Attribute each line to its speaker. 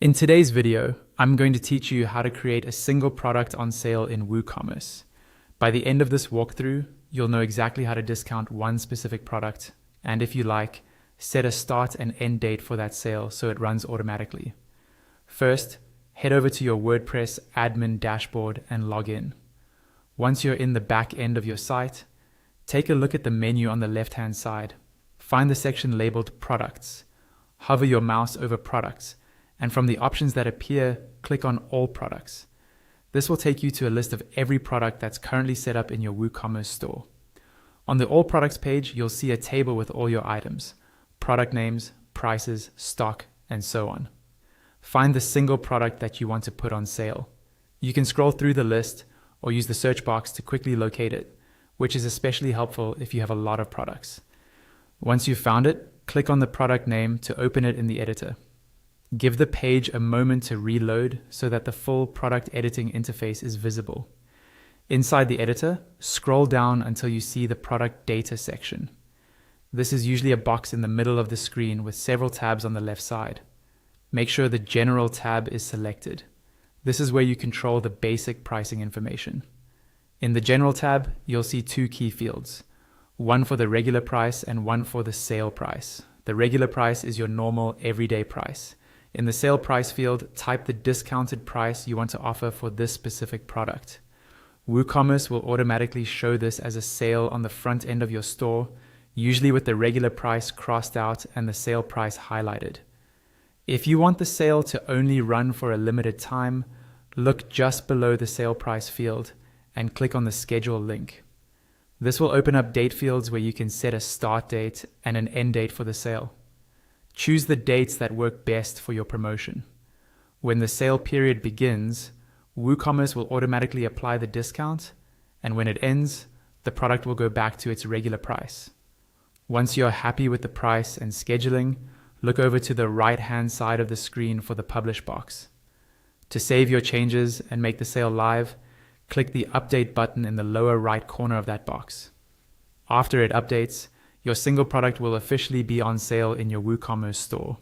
Speaker 1: In today's video, I'm going to teach you how to create a single product on sale in WooCommerce. By the end of this walkthrough, you'll know exactly how to discount one specific product, and if you like, set a start and end date for that sale so it runs automatically. First, head over to your WordPress admin dashboard and log in. Once you're in the back end of your site, take a look at the menu on the left-hand side. Find the section labeled Products. Hover your mouse over Products, and from the options that appear, click on All Products. This will take you to a list of every product that's currently set up in your WooCommerce store. On the All Products page, you'll see a table with all your items, product names, prices, stock, and so on. Find the single product that you want to put on sale. You can scroll through the list or use the search box to quickly locate it, which is especially helpful if you have a lot of products. Once you've found it, click on the product name to open it in the editor. Give the page a moment to reload so that the full product editing interface is visible. Inside the editor, scroll down until you see the product data section. This is usually a box in the middle of the screen with several tabs on the left side. Make sure the General tab is selected. This is where you control the basic pricing information. In the General tab, you'll see two key fields, one for the regular price and one for the sale price. The regular price is your normal everyday price. In the sale price field, type the discounted price you want to offer for this specific product. WooCommerce will automatically show this as a sale on the front end of your store, usually with the regular price crossed out and the sale price highlighted. If you want the sale to only run for a limited time, look just below the sale price field and click on the schedule link. This will open up date fields where you can set a start date and an end date for the sale. Choose the dates that work best for your promotion. When the sale period begins, WooCommerce will automatically apply the discount, and when it ends, the product will go back to its regular price. Once you're happy with the price and scheduling, look over to the right-hand side of the screen for the Publish box. To save your changes and make the sale live, click the Update button in the lower right corner of that box. After it updates, your single product will officially be on sale in your WooCommerce store.